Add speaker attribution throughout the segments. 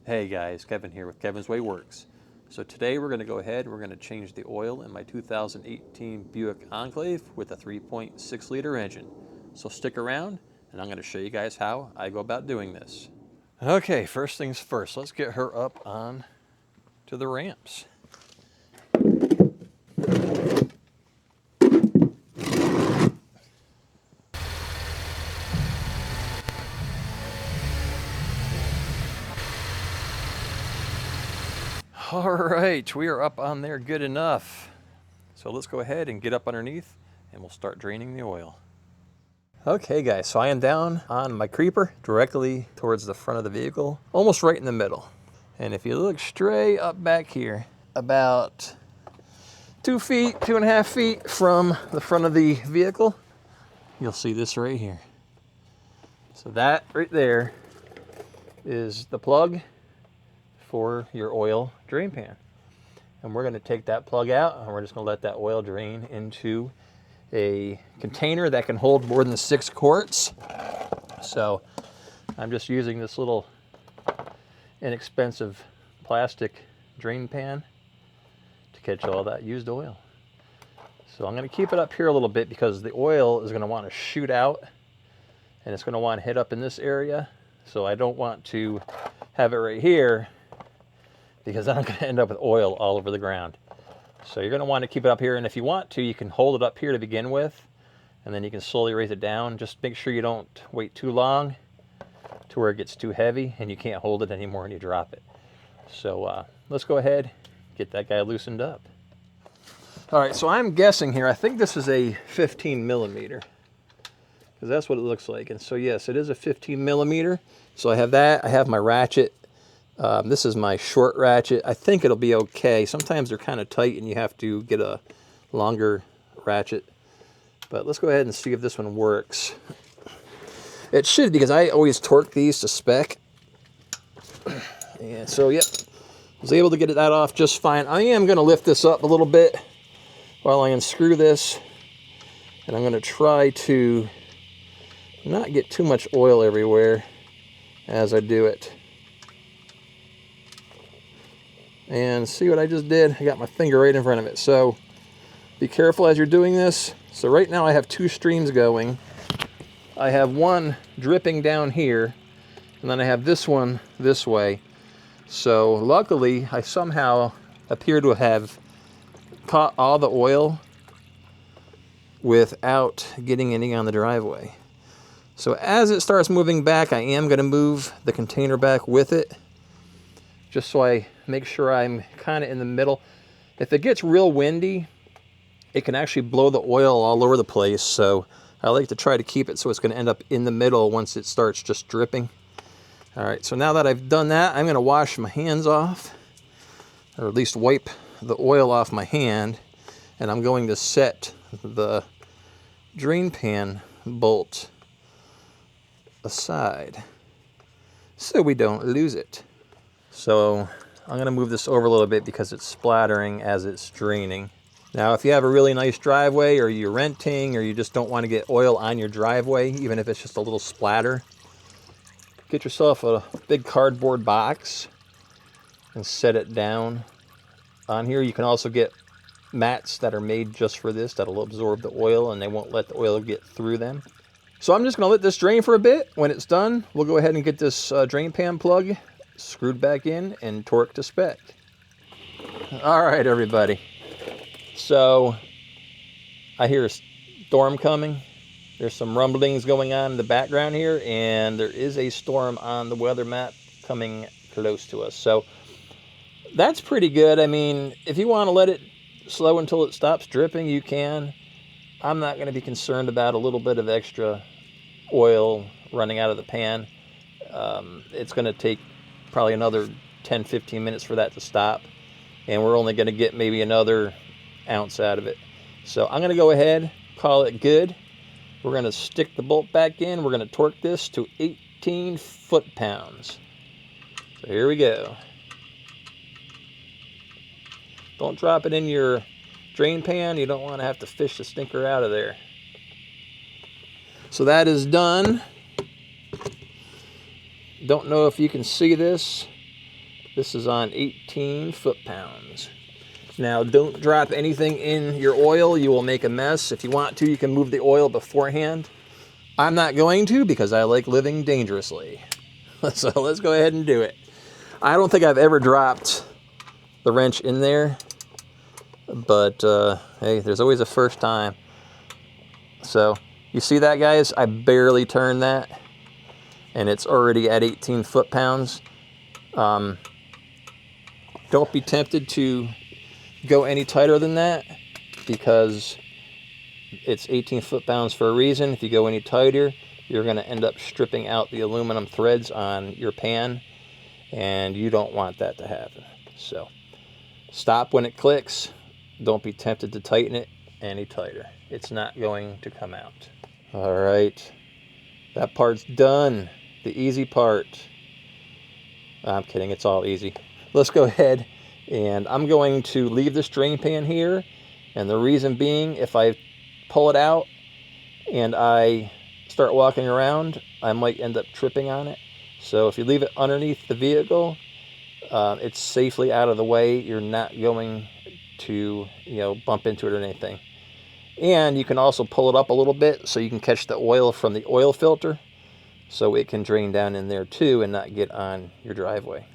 Speaker 1: Hey guys, Kevin here with Kevin's Way Works. So today we're going to go ahead and we're going to change the oil in my 2018 Buick Enclave with a 3.6 liter engine. So stick around and I'm going to show you guys how I go about doing this. Okay, first things first, let's get her up on to the ramps. All right, we are up on there good enough. So let's go ahead and get up underneath and we'll start draining the oil. Okay guys, so I am down on my creeper directly towards the front of the vehicle, almost right in the middle. And if you look straight up back here, about 2.5 feet from the front of the vehicle, you'll see this right here. So that right there is the plug for your oil drain pan. And we're gonna take that plug out and we're just gonna let that oil drain into a container that can hold more than 6 quarts. So I'm just using this little inexpensive plastic drain pan to catch all that used oil. So I'm gonna keep it up here a little bit because the oil is gonna wanna shoot out and it's gonna wanna hit up in this area. So I don't want to have it right here because I'm gonna end up with oil all over the ground. So you're gonna wanna keep it up here, and if you want to, you can hold it up here to begin with, and then you can slowly raise it down. Just make sure you don't wait too long to where it gets too heavy and you can't hold it anymore and you drop it. So let's go ahead, get that guy loosened up. All right, so I'm guessing here, I think this is a 15 millimeter, because that's what it looks like. And so yes, it is a 15 millimeter. So I have that, I have my ratchet. This is my short ratchet. I think it'll be okay. Sometimes they're kind of tight and you have to get a longer ratchet. But let's go ahead and see if this one works. It should, because I always torque these to spec. And so, yep, was able to get that off just fine. I am going to lift this up a little bit while I unscrew this. And I'm going to try to not get too much oil everywhere as I do it. And see what I just did? I got my finger right in front of it. So be careful as you're doing this. So right now I have 2 streams going. I have one dripping down here, and then I have this one this way. So luckily I somehow appear to have caught all the oil without getting any on the driveway. So as it starts moving back, I am going to move the container back with it, just so I make sure I'm kind of in the middle. If it gets real windy, it can actually blow the oil all over the place. So I like to try to keep it so it's going to end up in the middle once it starts just dripping. All right, so now that I've done that, I'm going to wash my hands off, or at least wipe the oil off my hand, and I'm going to set the drain pan bolt aside so we don't lose it. So I'm going to move this over a little bit because it's splattering as it's draining. Now, if you have a really nice driveway, or you're renting, or you just don't want to get oil on your driveway, even if it's just a little splatter, get yourself a big cardboard box and set it down on here. You can also get mats that are made just for this that'll absorb the oil and they won't let the oil get through them. So I'm just going to let this drain for a bit. When it's done, we'll go ahead and get this drain pan plug screwed back in and torqued to spec. All right, everybody. So I hear a storm coming. There's some rumblings going on in the background here, and there is a storm on the weather map coming close to us. So that's pretty good. I mean, if you want to let it slow until it stops dripping, you can. I'm not going to be concerned about a little bit of extra oil running out of the pan. It's going to take probably another 10-15 minutes for that to stop, and we're only going to get maybe another ounce out of it. So I'm going to go ahead, call it good. We're going to stick the bolt back in. We're going to torque this to 18 foot-pounds. So here we go. Don't drop it in your drain pan. You don't want to have to fish the stinker out of there. So that is done. Don't know if you can see this, This is on 18 foot-pounds. Now, don't drop anything in your oil. You will make a mess. If you want to, you can move the oil beforehand. I'm not going to because I like living dangerously. So let's go ahead and do it. I don't think I've ever dropped the wrench in there, but hey, there's always a first time. So you see that, guys? I barely turned that, and it's already at 18 foot-pounds. Don't be tempted to go any tighter than that because it's 18 foot-pounds for a reason. If you go any tighter, you're going to end up stripping out the aluminum threads on your pan, and you don't want that to happen. So stop when it clicks. Don't be tempted to tighten it any tighter. It's not going to come out. All right, that part's done. The easy part. I'm kidding, it's all easy. Let's go ahead, and I'm going to leave this drain pan here, and the reason being, if I pull it out and I start walking around, I might end up tripping on it. So if you leave it underneath the vehicle, it's safely out of the way. You're not going to, bump into it or anything. And you can also pull it up a little bit so you can catch the oil from the oil filter, so it can drain down in there too and not get on your driveway.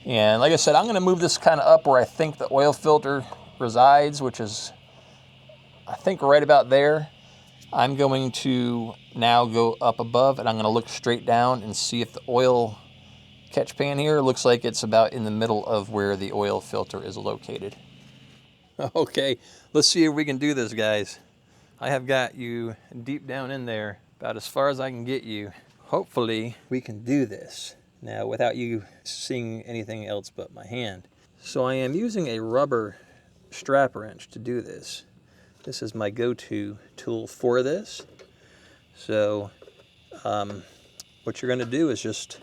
Speaker 1: And like I said, I'm going to move this kind of up where I think the oil filter resides, which is, I think, right about there. I'm going to now go up above, and I'm going to look straight down and see if the oil catch pan here looks like it's about in the middle of where the oil filter is located. Okay, let's see if we can do this, guys. I have got you deep down in there, about as far as I can get you. Hopefully we can do this now without you seeing anything else but my hand. So I am using a rubber strap wrench to do this. This is my go-to tool for this. So what you're going to do is just,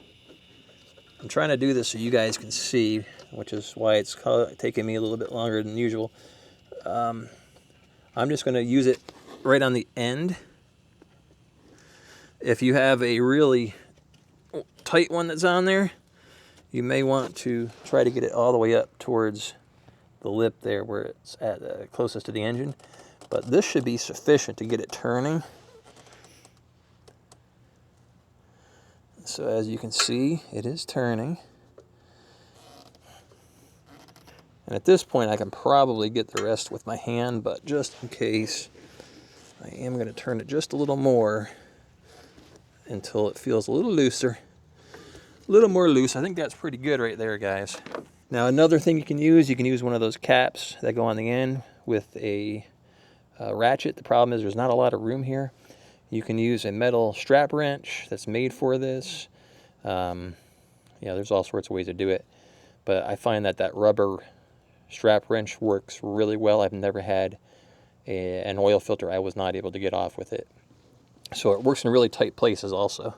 Speaker 1: I'm trying to do this so you guys can see, which is why it's taking me a little bit longer than usual. I'm just going to use it right on the end. If you have a really tight one that's on there, you may want to try to get it all the way up towards the lip there where it's at closest to the engine. But this should be sufficient to get it turning. So as you can see, it is turning. And at this point, I can probably get the rest with my hand, but just in case, I am going to turn it just a little more until it feels a little looser. A little more loose. I think that's pretty good right there, guys. Now, another thing you can use one of those caps that go on the end with a ratchet. The problem is there's not a lot of room here. You can use a metal strap wrench that's made for this. There's all sorts of ways to do it. But I find that rubber strap wrench works really well. I've never had an oil filter I was not able to get off with it. So it works in really tight places also.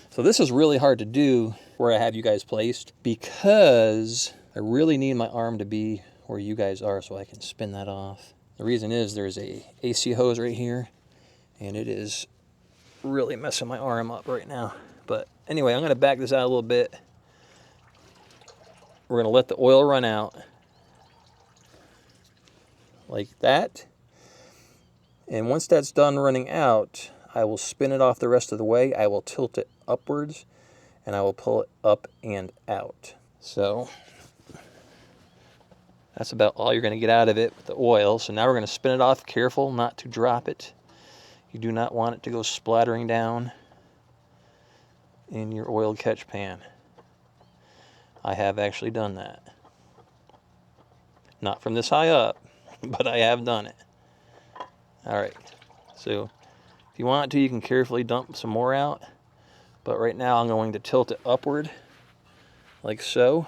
Speaker 1: So this is really hard to do where I have you guys placed because I really need my arm to be where you guys are so I can spin that off. The reason is there's a AC hose right here, and it is really messing my arm up right now. But anyway, I'm going to back this out a little bit. We're going to let the oil run out like that. And once that's done running out, I will spin it off the rest of the way. I will tilt it upwards, and I will pull it up and out. So that's about all you're going to get out of it with the oil. So now we're going to spin it off. Careful not to drop it. You do not want it to go splattering down in your oil catch pan. I have actually done that. Not from this high up, but I have done it. All right, so if you want to, you can carefully dump some more out. But right now I'm going to tilt it upward, like so.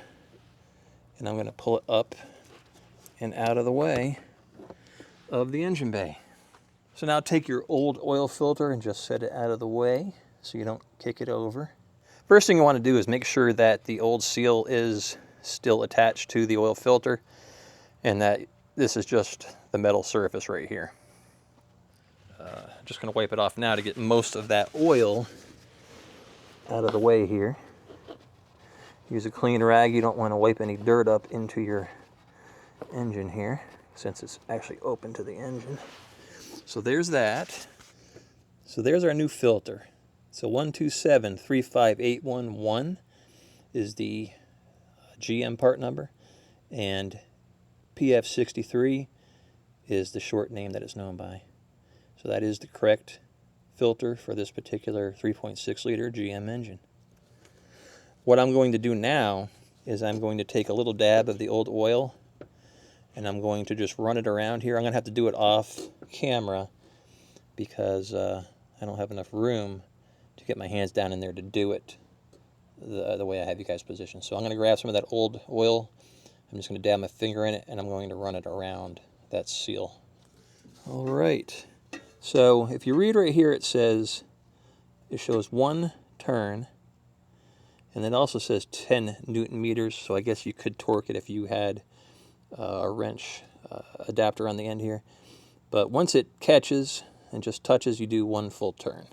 Speaker 1: And I'm going to pull it up and out of the way of the engine bay. So now take your old oil filter and just set it out of the way so you don't kick it over. First thing you want to do is make sure that the old seal is still attached to the oil filter and that this is just the metal surface right here. Just going to wipe it off now to get most of that oil out of the way here. Use a clean rag. You don't want to wipe any dirt up into your engine here, since it's actually open to the engine. So there's that. So there's our new filter. So 127-35811 is the GM part number, and PF63 is the short name that it's known by. So that is the correct filter for this particular 3.6 liter GM engine. What I'm going to do now is I'm going to take a little dab of the old oil and I'm going to just run it around here. I'm going to have to do it off camera because I don't have enough room to get my hands down in there to do it the way I have you guys positioned. So I'm going to grab some of that old oil. I'm just going to dab my finger in it and I'm going to run it around that seal. All right. So if you read right here, it says, it shows 1 turn, and it also says 10 Newton meters. So I guess you could torque it if you had a wrench adapter on the end here. But once it catches and just touches, you do 1 full turn.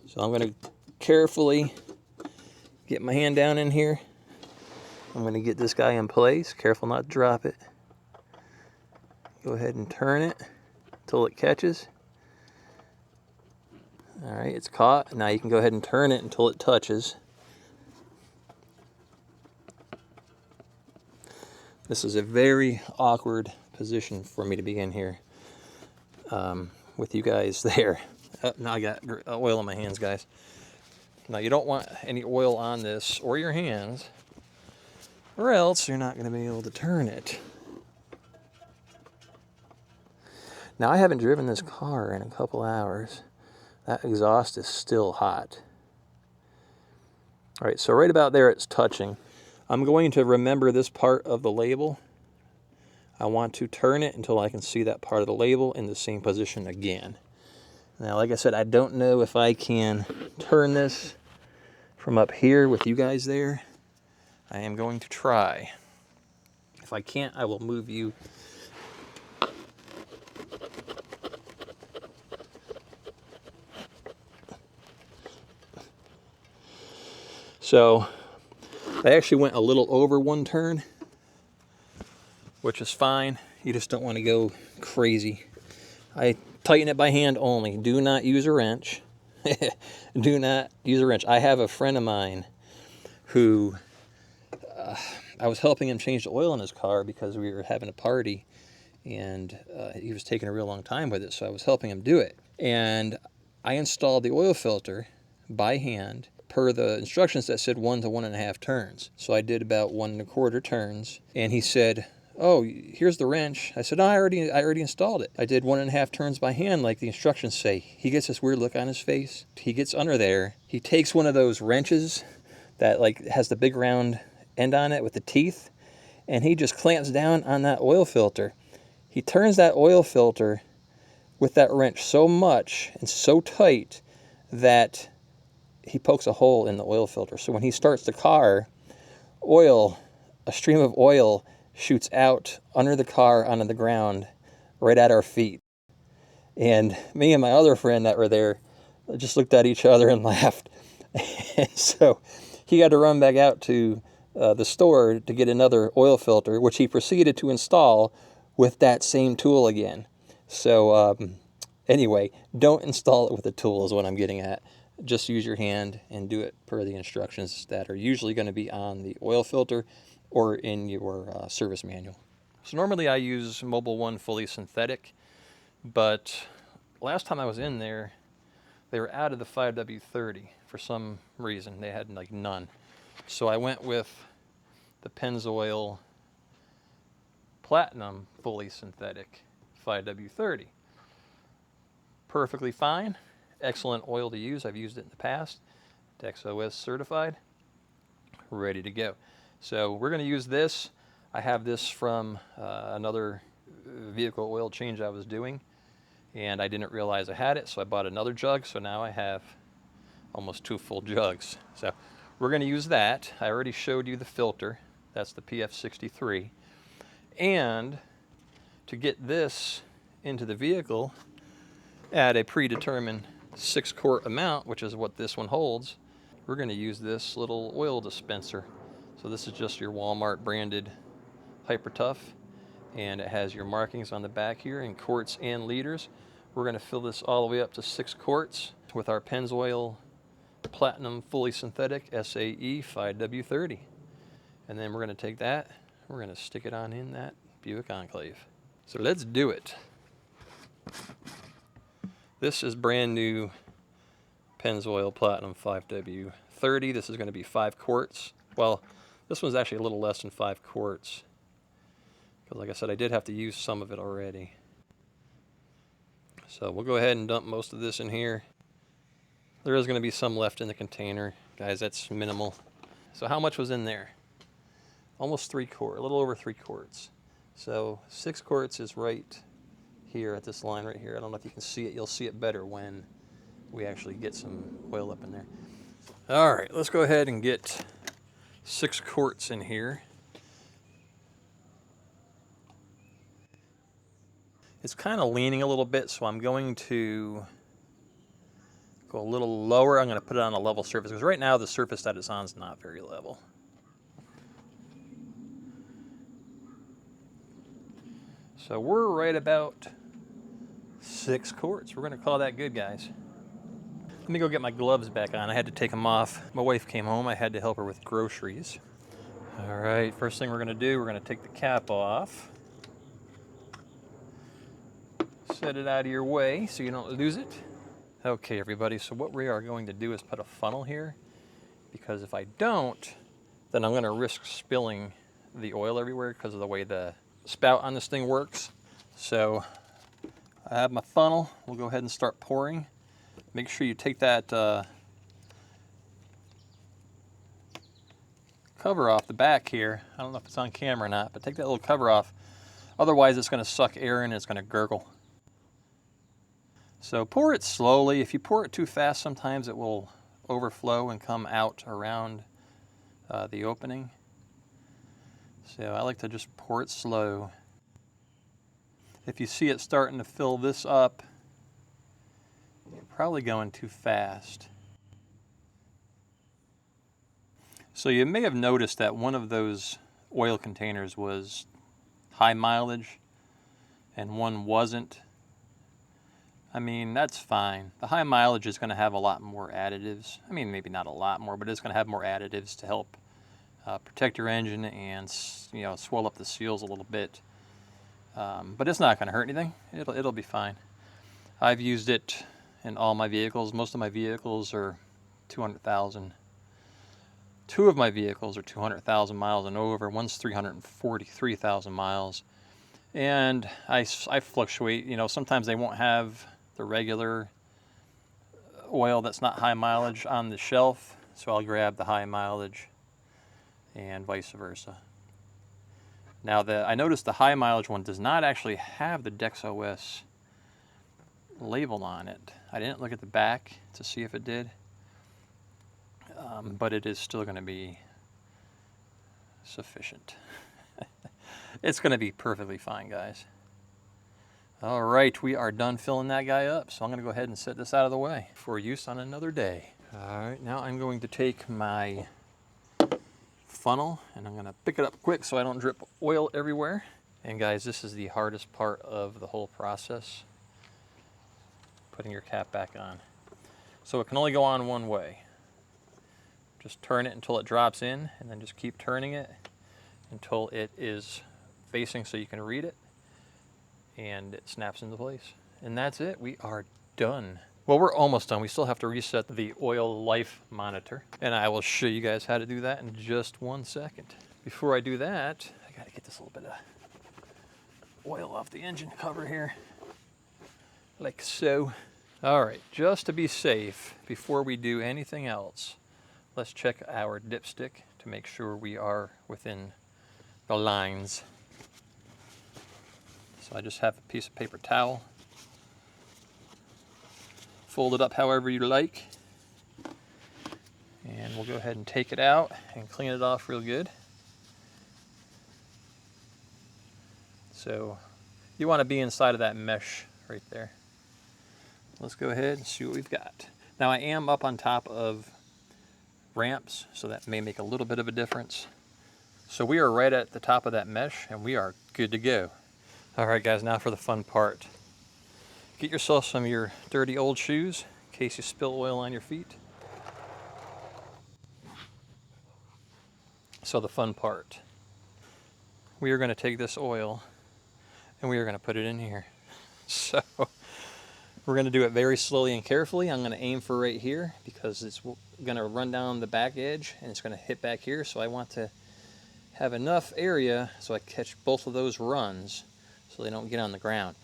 Speaker 1: So I'm going to carefully get my hand down in here. I'm going to get this guy in place. Careful not to drop it. Go ahead and turn it until it catches. All right, it's caught. Now you can go ahead and turn it until it touches. This is a very awkward position for me to be in here with you guys there. Now I got oil on my hands, guys. Now you don't want any oil on this or your hands, or else you're not going to be able to turn it. Now I haven't driven this car in a couple hours. That exhaust is still hot. All right, so right about there it's touching. I'm going to remember this part of the label. I want to turn it until I can see that part of the label in the same position again. Now, like I said, I don't know if I can turn this from up here with you guys there. I am going to try. If I can't, I will move you. So I actually went a little over 1 turn, which is fine. You just don't want to go crazy. I tighten it by hand only. Do not use a wrench. Do not use a wrench. I have a friend of mine who I was helping him change the oil in his car because we were having a party, and he was taking a real long time with it, so I was helping him do it. And I installed the oil filter by hand per the instructions that said 1 to 1.5 turns. So I did about 1 1/4 turns, and he said, "Oh, here's the wrench." I said, "No, I already installed it. I did 1.5 turns by hand like the instructions say." He gets this weird look on his face. He gets under there. He takes one of those wrenches that like has the big round end on it with the teeth, and he just clamps down on that oil filter. He turns that oil filter with that wrench so much and so tight that he pokes a hole in the oil filter. So when he starts the car, a stream of oil shoots out under the car onto the ground right at our feet. And me and my other friend that were there just looked at each other and laughed. And so he had to run back out to the store to get another oil filter, which he proceeded to install with that same tool again. So anyway, don't install it with a tool is what I'm getting at. Just use your hand and do it per the instructions that are usually going to be on the oil filter or in your service manual. So normally I use Mobil 1 fully synthetic, but last time I was in there, they were out of the 5W30 for some reason. They had like none. So I went with the Pennzoil Platinum fully synthetic 5W30. Perfectly fine. Excellent oil to use. I've used it in the past. TexOS certified. Ready to go. So we're going to use this. I have this from another vehicle oil change I was doing, and I didn't realize I had it, so I bought another jug. So now I have almost 2 full jugs. So we're going to use that. I already showed you the filter. That's the PF63. And to get this into the vehicle at a predetermined 6-quart amount, which is what this one holds, we're going to use this little oil dispenser. So this is just your Walmart branded Hyper Tough, and it has your markings on the back here in quarts and liters. We're going to fill this all the way up to 6 quarts with our Pennzoil Platinum Fully Synthetic SAE 5W30. And then we're going to take that, we're going to stick it on in that Buick Enclave. So let's do it. This is brand new Pennzoil Platinum 5W30. This is going to be 5 quarts. Well, this one's actually a little less than 5 quarts. Because like I said, I did have to use some of it already. So we'll go ahead and dump most of this in here. There is going to be some left in the container. Guys, that's minimal. So how much was in there? Almost 3 quarts, a little over 3 quarts. So 6 quarts is right here at this line right here. I don't know if you can see it. You'll see it better when we actually get some oil up in there. All right, let's go ahead and get 6 quarts in here. It's kind of leaning a little bit, so I'm going to go a little lower. I'm going to put it on a level surface, because right now the surface that it's on is not very level. So we're right about 6 quarts. We're going to call that good, guys. Let me go get my gloves back on. I had to take them off. My wife came home. I had to help her with groceries. All right, first thing we're going to do, we're going to take the cap off. Set it out of your way so you don't lose it. Okay, everybody, so what we are going to do is put a funnel here, because if I don't, then I'm going to risk spilling the oil everywhere because of the way the spout on this thing works. So I have my funnel. We'll go ahead and start pouring. Make sure you take that cover off the back here. I don't know if it's on camera or not, but take that little cover off. Otherwise, it's going to suck air in and it's going to gurgle. So pour it slowly. If you pour it too fast, sometimes it will overflow and come out around the opening. So I like to just pour it slow. If you see it starting to fill this up, you're probably going too fast. So you may have noticed that one of those oil containers was high mileage and one wasn't. I mean, that's fine. The high mileage is going to have a lot more additives. I mean, maybe not a lot more, but it's going to have more additives to help protect your engine and, you know, swell up the seals a little bit. But it's not going to hurt anything. It'll be fine. I've used it in all my vehicles. Most of my vehicles are 200,000. 2 of my vehicles are 200,000 miles and over. One's 343,000 miles. And I fluctuate. You know, sometimes they won't have the regular oil that's not high mileage on the shelf, so I'll grab the high mileage and vice versa. Now I noticed the high mileage one does not actually have the DexOS label on it. I didn't look at the back to see if it did, but it is still going to be sufficient. It's going to be perfectly fine, guys. All right, we are done filling that guy up, so I'm going to go ahead and set this out of the way for use on another day. All right, now I'm going to take my funnel and I'm going to pick it up quick so I don't drip oil everywhere. And guys, this is the hardest part of the whole process, putting your cap back on. So it can only go on one way. Just turn it until it drops in, and then just keep turning it until it is facing so you can read it, and it snaps into place. And that's it. We are done. Well, we're almost done. We still have to reset the oil life monitor, and I will show you guys how to do that in just 1 second. Before I do that, I got to get this little bit of oil off the engine cover here, like so. All right, just to be safe, before we do anything else, let's check our dipstick to make sure we are within the lines. So I just have a piece of paper towel. Fold it up however you like. And we'll go ahead and take it out and clean it off real good. So you want to be inside of that mesh right there. Let's go ahead and see what we've got. Now I am up on top of ramps, so that may make a little bit of a difference. So we are right at the top of that mesh, and we are good to go. All right, guys, now for the fun part. Get yourself some of your dirty old shoes in case you spill oil on your feet. So the fun part. We are going to take this oil and we are going to put it in here. So we're going to do it very slowly and carefully. I'm going to aim for right here because it's going to run down the back edge and it's going to hit back here. So I want to have enough area so I catch both of those runs so they don't get on the ground.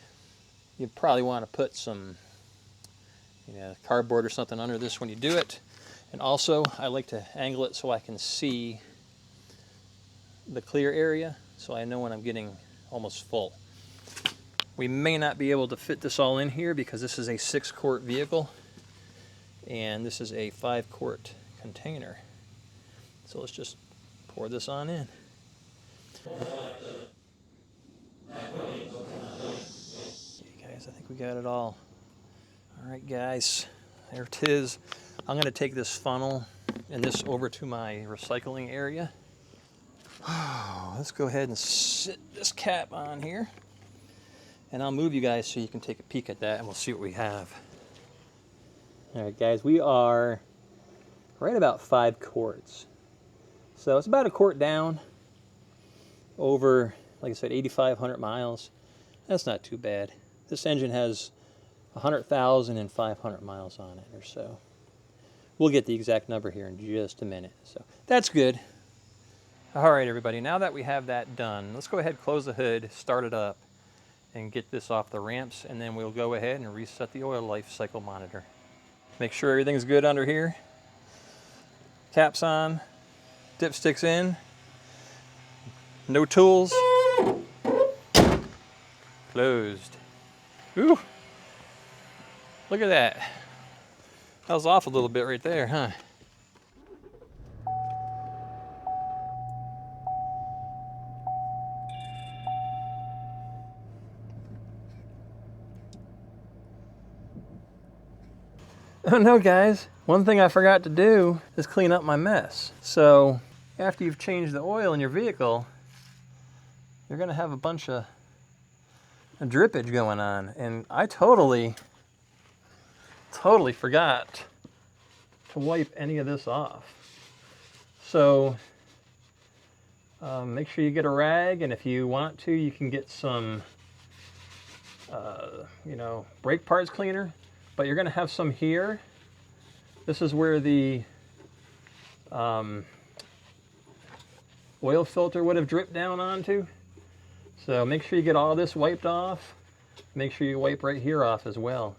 Speaker 1: You probably want to put some cardboard or something under this when you do it. And also I like to angle it so I can see the clear area so I know when I'm getting almost full. We may not be able to fit this all in here because this is a 6-quart vehicle and this is a 5-quart container. So let's just pour this on in. Okay, guys, I think we got it all. All right, guys, there it is. I'm going to take this funnel and this over to my recycling area. Let's go ahead and sit this cap on here. And I'll move you guys so you can take a peek at that and we'll see what we have. All right, guys, we are right about 5 quarts. So it's about a quart down over, like I said, 8,500 miles. That's not too bad. This engine has 100,500 miles on it or so. We'll get the exact number here in just a minute. So that's good. All right, everybody, now that we have that done, let's go ahead, close the hood, start it up, and get this off the ramps, and then we'll go ahead and reset the oil life cycle monitor. Make sure everything's good under here. Caps on, dipsticks in, no tools, closed. Ooh, look at that. That was off a little bit right there, huh? Oh no, guys, one thing I forgot to do is clean up my mess. So after you've changed the oil in your vehicle, you're gonna have a bunch of drippage going on. And I totally forgot to wipe any of this off. So make sure you get a rag, and if you want to, you can get some brake parts cleaner. But you're going to have some here. This is where the oil filter would have dripped down onto. So make sure you get all this wiped off. Make sure you wipe right here off as well.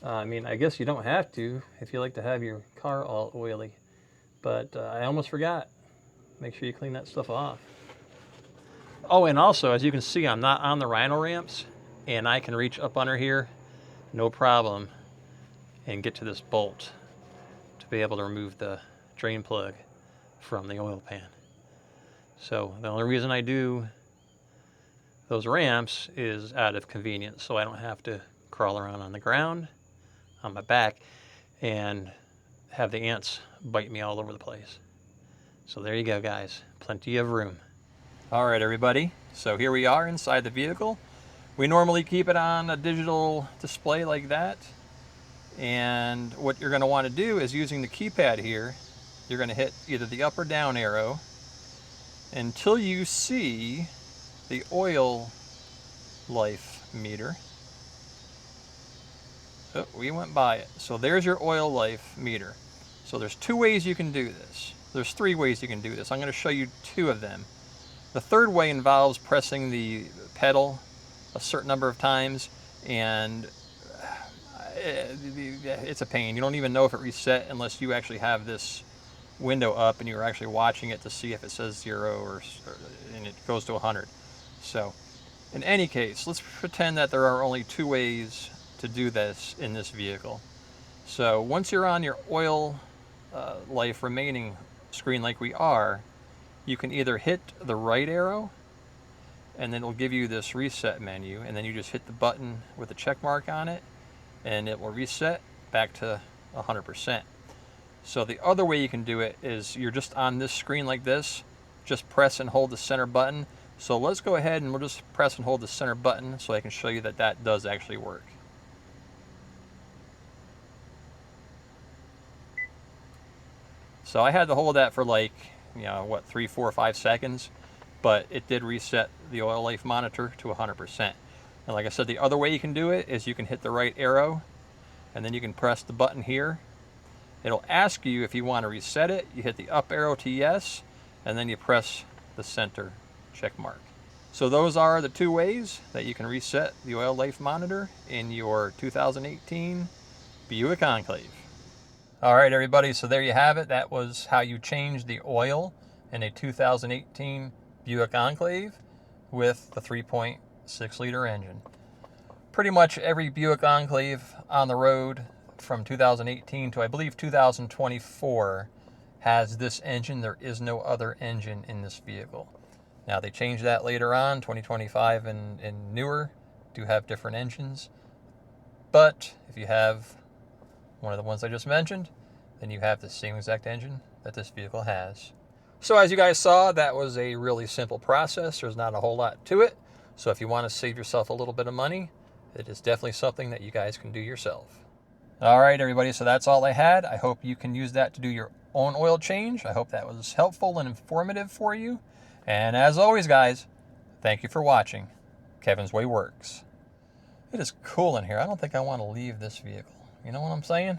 Speaker 1: I mean, I guess you don't have to if you like to have your car all oily. But I almost forgot. Make sure you clean that stuff off. Oh, and also, as you can see, I'm not on the Rhino ramps, and I can reach up under here no problem and get to this bolt to be able to remove the drain plug from the oil pan. So the only reason I do those ramps is out of convenience, so I don't have to crawl around on the ground on my back and have the ants bite me all over the place. So there you go, guys, plenty of room. All right, everybody, so here we are inside the vehicle. We normally keep it on a digital display like that. And what you're going to want to do is, using the keypad here, you're going to hit either the up or down arrow until you see the oil life meter. Oh, we went by it. So there's your oil life meter. So there's 2 ways you can do this. There's 3 ways you can do this. I'm going to show you 2 of them. The third way involves pressing the pedal a certain number of times, and it's a pain. You don't even know if it reset unless you actually have this window up and you're actually watching it to see if it says 0 and it goes to 100. So in any case, let's pretend that there are only 2 ways to do this in this vehicle. So once you're on your oil life remaining screen like we are, you can either hit the right arrow and then it'll give you this reset menu, and then you just hit the button with a check mark on it and it will reset back to 100%. So the other way you can do it is you're just on this screen like this, just press and hold the center button. So let's go ahead and we'll just press and hold the center button so I can show you that that does actually work. So I had to hold that for like, you know, what, 3, 4, 5 seconds, but it did reset the oil life monitor to 100%. And like I said, the other way you can do it is you can hit the right arrow and then you can press the button here. It'll ask you if you want to reset it. You hit the up arrow to yes, and then you press the center check mark. So those are the two ways that you can reset the oil life monitor in your 2018 Buick Enclave. All right, everybody, so there you have it. That was how you change the oil in a 2018 Buick Enclave with the 3.6 liter engine. Pretty much every Buick Enclave on the road from 2018 to I believe 2024 has this engine. There is no other engine in this vehicle. Now they changed that later on. 2025 and newer do have different engines, but if you have one of the ones I just mentioned, then you have the same exact engine that this vehicle has. So as you guys saw, that was a really simple process. There's not a whole lot to it. So if you want to save yourself a little bit of money, it is definitely something that you guys can do yourself. All right, everybody, so that's all I had. I hope you can use that to do your own oil change. I hope that was helpful and informative for you. And as always, guys, thank you for watching. Kevin's Way Works. It is cool in here. I don't think I want to leave this vehicle. You know what I'm saying?